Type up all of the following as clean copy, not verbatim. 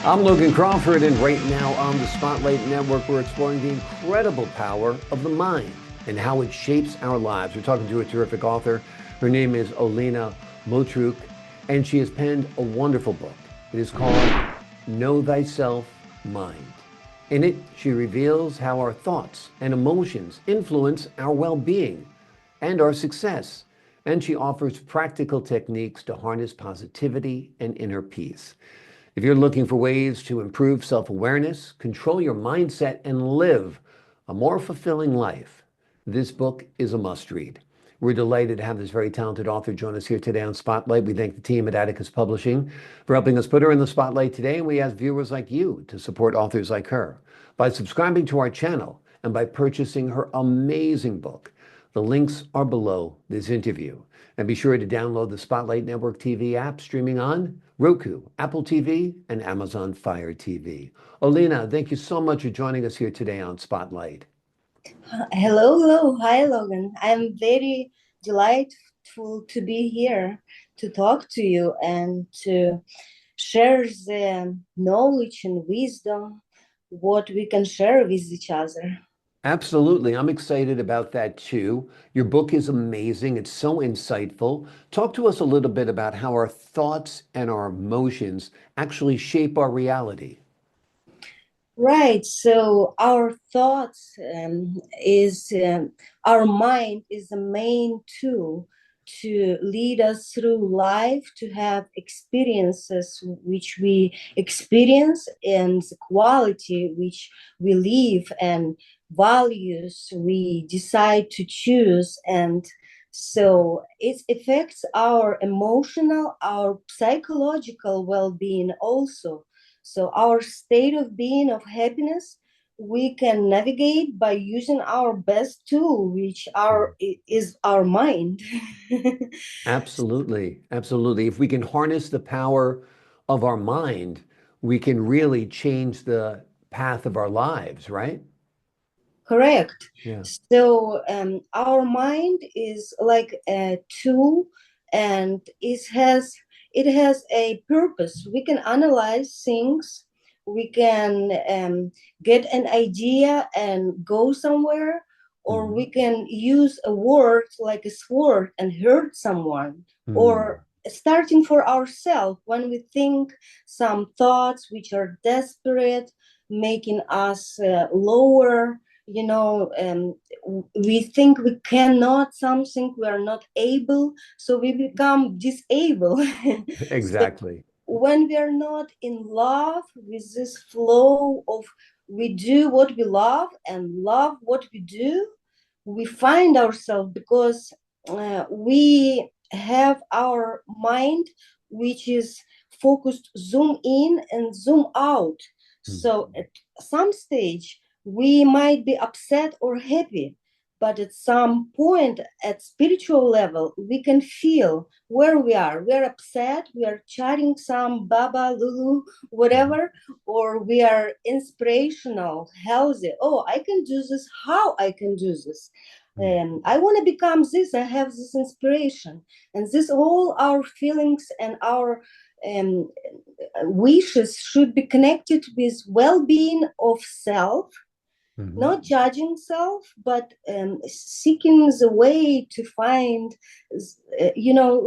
I'm Logan Crawford, and right now on the Spotlight Network, we're exploring the incredible power of the mind and how it shapes our lives. We're talking to a terrific author. Her name is OlenaOM, and she has penned a wonderful book. It is called Know Thyself, Mind. In it, she reveals how our thoughts and emotions influence our well-being and our success. And she offers practical techniques to harness positivity and inner peace. If you're looking for ways to improve self-awareness, control your mindset, and live a more fulfilling life, this book is a must-read. We're delighted to have this very talented author join us here today on Spotlight. We thank the team at Atticus Publishing for helping us put her in the spotlight today, and we ask viewers like you to support authors like her by subscribing to our channel and by purchasing her amazing book. The links are below this interview. And be sure to download the Spotlight Network TV app streaming on Roku, Apple TV, and Amazon Fire TV. Olena, thank you so much for joining us here today on Spotlight. Hello. Hi, Logan. I'm very delightful to be here to talk to you and to share the knowledge and wisdom, what we can share with each other. Absolutely. I'm excited about that too. Your book is amazing. It's so insightful. Talk to us a little bit about how our thoughts and our emotions actually shape our reality. Right. So our thoughts is our mind is the main tool to lead us through life, to have experiences which we experience, and the quality which we live, and values we decide to choose. And so it affects our emotional, our psychological well-being also. So our state of being of happiness, we can navigate by using our best tool, which is our mind. Absolutely. Absolutely. If we can harness the power of our mind, we can really change the path of our lives, right? Correct. Yeah. So our mind is like a tool, and it has a purpose. We can analyze things. We can get an idea and go somewhere, or we Mhm. can use a word like a sword and hurt someone, Mm. or starting for ourselves when we think some thoughts which are desperate, making us lower. We think we cannot something, we are not able, so we become disabled. So Exactly. when we are not in love with this flow of we do what we love and love what we do, we find ourselves, because we have our mind which is focused zoom in and zoom out. So Mhm. at some stage we might be upset or happy, but at some point at spiritual level we can feel where we're upset, we are chatting some baba lulu whatever, or we are inspirational, healthy. Oh, I can do this. How I can do this? Mhm. I want to become this. I have this inspiration, and this all our feelings and our um, wishes should be connected with well-being of self, Mhm. not judging self, but seeking the way to find,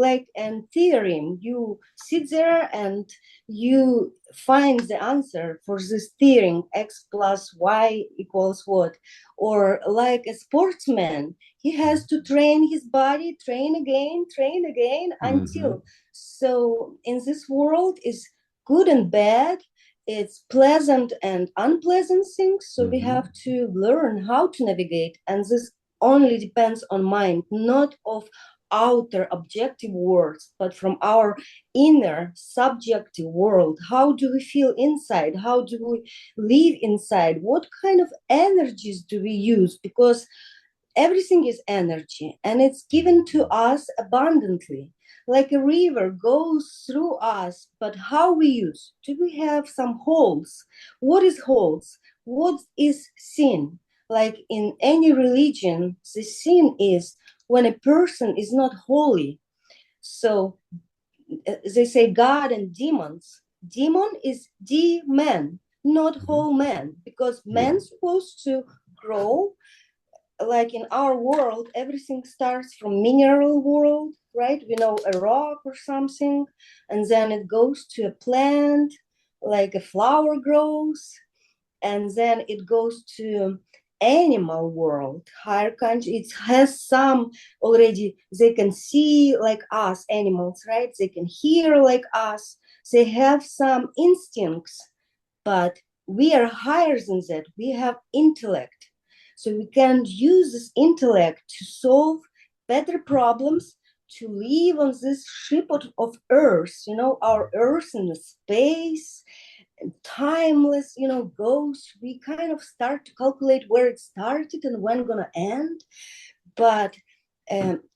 like an theorem. You sit there and you find the answer for this theorem: x plus y equals what. Or like a sportsman, he has to train his body, train again Mhm. until. So in this world is good and bad, it's pleasant and unpleasant things, so we Mhm. have to learn how to navigate, and this only depends on mind, not of outer objective words, but from our inner subjective world. How do we feel inside? How do we live inside? What kind of energies do we use? Because everything is energy, and it's given to us abundantly. Like a river goes through us, but how we use? Do we have some holes? What is holes? What is sin? Like in any religion, the sin is when a person is not holy. So they say God and demons. demon is D-man, not whole man, because man's supposed to grow. Like in our world, everything starts from mineral world, right? We know a rock or something, and then it goes to a plant, like a flower grows, and then it goes to animal world, higher country. It has some already, they can see like us, animals, right? They can hear like us. They have some instincts, but we are higher than that. We have intellect. So we can use this intellect to solve better problems, to live on this ship of Earth, our Earth in the space, and timeless, goes. We kind of start to calculate where it started and when it's gonna end. But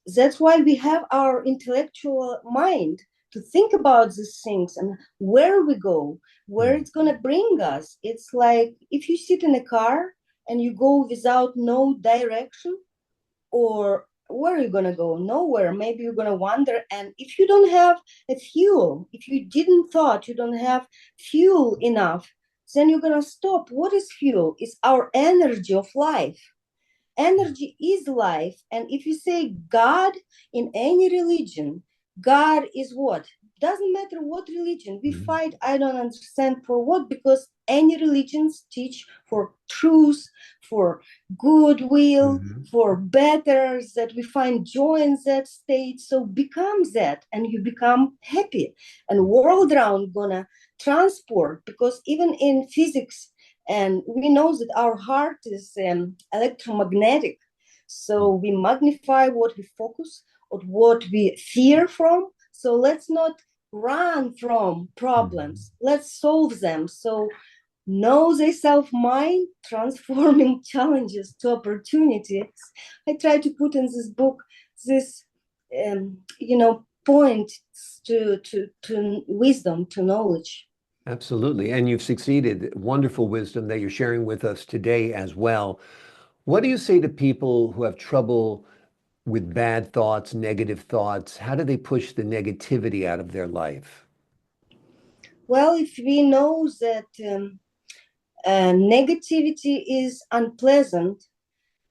that's why we have our intellectual mind to think about these things and where we go, where it's going to bring us. It's like if you sit in a car and you go without no direction, or where are you going to go? Nowhere. Maybe you're going to wander. And if you don't have a fuel, if you didn't thought you don't have fuel enough, then you're going to stop. What is fuel? It's our energy of life. Energy is life. And if you say God in any religion, God is what? Doesn't matter what religion. We fight, I don't understand for what, because any religions teach for truth, for goodwill, for better, that we find joy in that state. So become that and you become happy. And world around gonna transport, because even in physics, and we know that our heart is electromagnetic. So we magnify what we focus on, what we fear from. So let's not run from problems. Let's solve them. So know thyself mind, transforming challenges to opportunities. I try to put in this book this, point to wisdom, to knowledge. Absolutely. And you've succeeded. Wonderful wisdom that you're sharing with us today as well. What do you say to people who have trouble with bad thoughts, negative thoughts? How do they push the negativity out of their life? Well, if we know that negativity is unpleasant,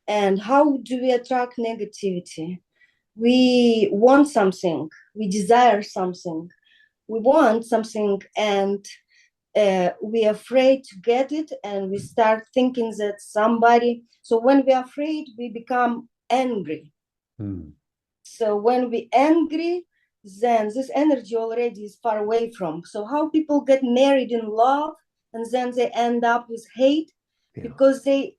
and how do we attract negativity? We want something, we desire something, we want something, and we're afraid to get it, and we start thinking that somebody. So when we're afraid, we become angry. So when we angry, then this energy already is far away from. So how people get married in love and then they end up with hate, because they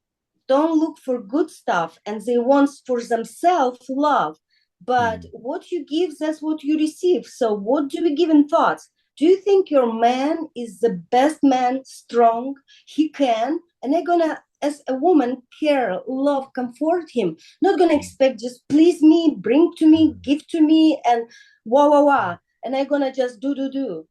don't look for good stuff and they want for themselves love. But what you give, that's what you receive. So what do we give in thoughts? Do you think your man is the best man, strong? He can, and they're gonna, as a woman, care, love, comfort him. Not gonna expect just please me, bring to me, give to me, and wah wah wah. And I'm gonna just do.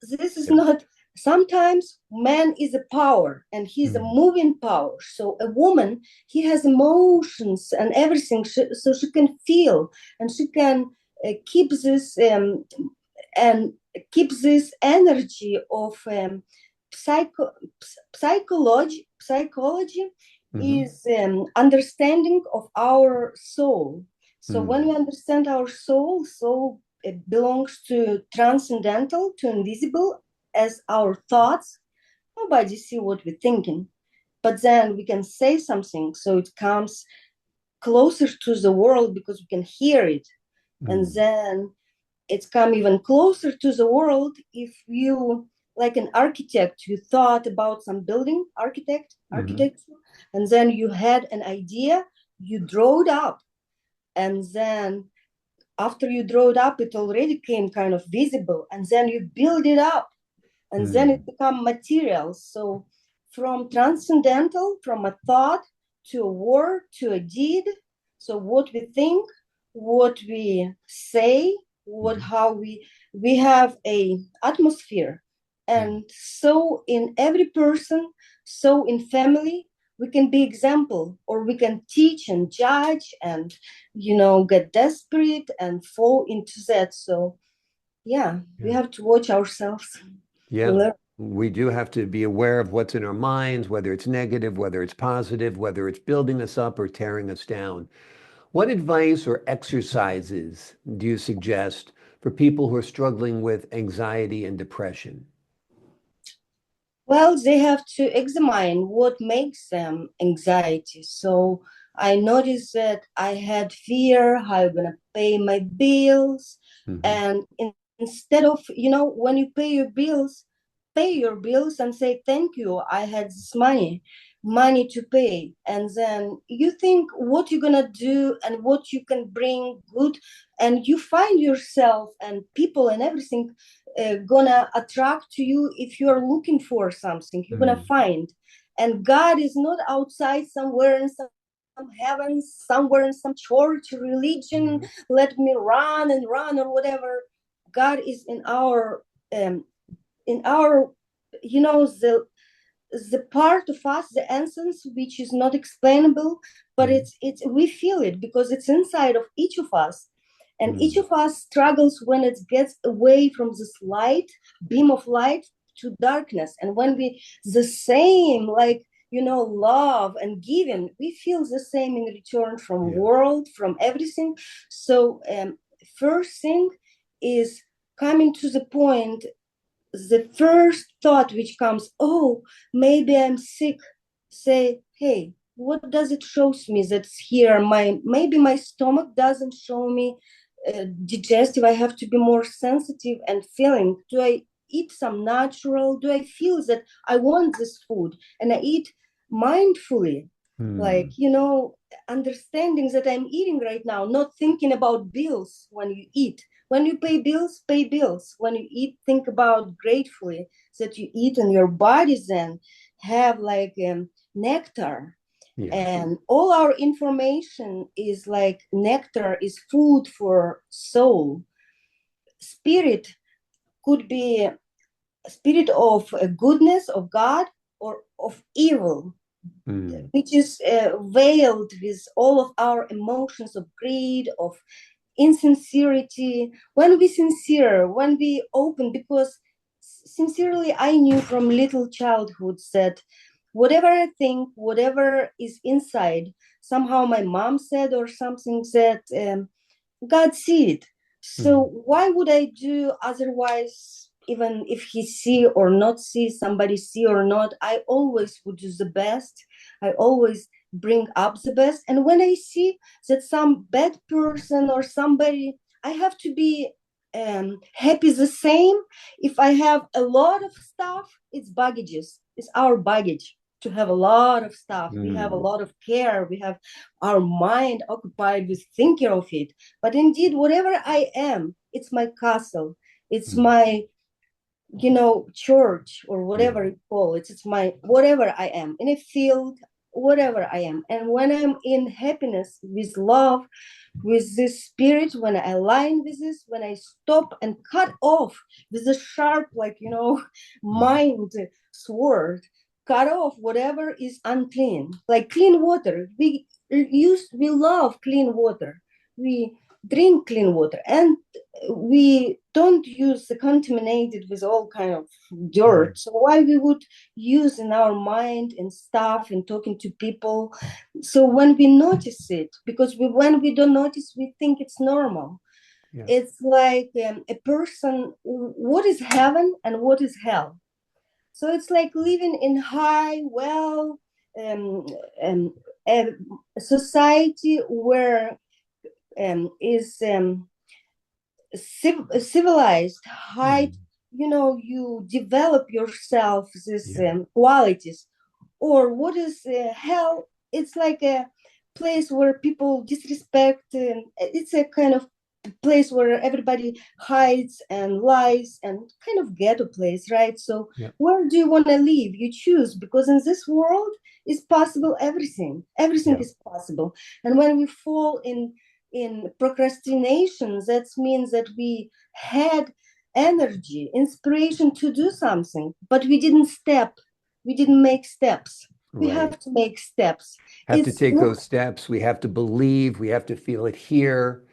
This is not. Sometimes man is a power and he's a moving power. So a woman, he has emotions and everything, so she can feel and she can keep this and keep this energy of psychology is understanding of our soul. So when we understand our soul, it belongs to transcendental, to invisible, as our thoughts. Nobody see what we're thinking, but then we can say something, so it comes closer to the world because we can hear it, and then it's come even closer to the world if you, like an architect, you thought about some building, architecture, and then you had an idea, you drew it up, and then after you draw it up, it already came kind of visible, and then you build it up, and then it become material. So from transcendental, from a thought to a word to a deed. So what we think, what we say, how we have a atmosphere, and so in every person, so in family, we can be example, or we can teach and judge and get desperate and fall into that. So yeah, we have to watch ourselves. Yeah, we do have to be aware of what's in our minds, whether it's negative, whether it's positive, whether it's building us up or tearing us down. What advice or exercises do you suggest for people who are struggling with anxiety and depression? Well, they have to examine what makes them anxiety. So I noticed that I had fear, how I'm gonna pay my bills. Hmm. And instead of, when you pay your bills and say, thank you, I had this money to pay. And then you think what you're gonna do and what you can bring good. And you find yourself and people and everything gonna attract to you. If you're looking for something, you're gonna Mm. find. And God is not outside somewhere in some heaven, somewhere in some church religion, Mhm. let me run and run or whatever. God is in our the part of us, the essence, which is not explainable, but Mhm. it's we feel it because it's inside of each of us. And each Mm. of us struggles when it gets away from this light, beam of light, to darkness. And when we the same, like, love and giving, we feel the same in return from Yeah. world, from everything. So first thing is coming to the point. The first thought which comes, oh, maybe I'm sick, say, hey, what does it shows me that's here? Maybe my stomach doesn't show me digestive. I have to be more sensitive and feeling. Do I eat some natural? Do I feel that I want this food and I eat mindfully? Like, Mm. understanding that I'm eating right now, not thinking about bills when you eat. When you pay bills, pay bills. When you eat, think about gratefully that you eat and your body then have like nectar. Yeah. And all our information is like nectar, is food for soul. Spirit could be spirit of goodness of God or of evil, Mm. which is veiled with all of our emotions of greed, of insincerity. When we sincere, when we open, because sincerely I knew from little childhood that whatever I think, whatever is inside, somehow my mom said or something that God see it. So Mm. why would I do otherwise? Even if he see or not see, somebody see or not, I always would do the best. I always bring up the best. And when I see that some bad person or somebody, I have to be happy the same. If I have a lot of stuff, it's baggages. It's our baggage to have a lot of stuff. We have a Mm. lot of care. We have our mind occupied with thinking of it. But indeed, whatever I am, it's my castle. It's Mm. my, church or Yeah. whatever you call it. It's my whatever I am in a field, whatever I am. And when I'm in happiness, with love, with this spirit, when I align with this, when I stop and cut off with a sharp, like, Mm. mind sword, cut off whatever is unclean, like clean water. We love clean water. We drink clean water, and we don't use the contaminated with all kind of Mm. dirt. So why we would use in our mind and stuff and talking to people? So when we notice it, because when we don't notice, we think it's normal. Yeah. It's like a person, what is heaven and what is hell? So it's like living in high, well, um, um, a society where is civilized, high, Mm. you develop yourself these Yeah. qualities. Or what is hell? It's like a place where people disrespect. It's a kind of place where everybody hides and lies, and kind of ghetto place, right? So Yeah. where do you want to live? You choose, because in this world is possible everything Yeah. is possible. And when we fall in procrastination, that means that we had energy, inspiration to do something, but we didn't make steps. We Right. have to make steps. Have to It's take not those steps. We have to believe. We have to feel it here.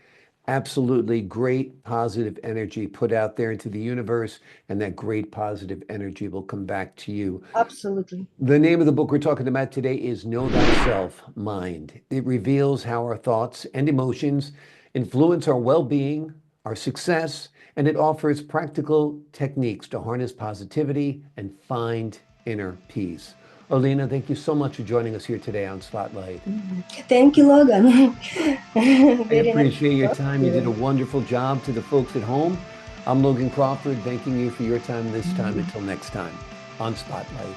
Absolutely great positive energy put out there into the universe, and that great positive energy will come back to you. Absolutely. The name of the book we're talking about today is Know Thyself, Mind. It reveals how our thoughts and emotions influence our well-being, our success, and it offers practical techniques to harness positivity and find inner peace. Olena, thank you so much for joining us here today on Spotlight. Thank you, Logan. I Very nice appreciate to your talk time. to You did a you. wonderful job. To the folks at home, I'm Logan Crawford, thanking you for your time this time. Until next time on Spotlight.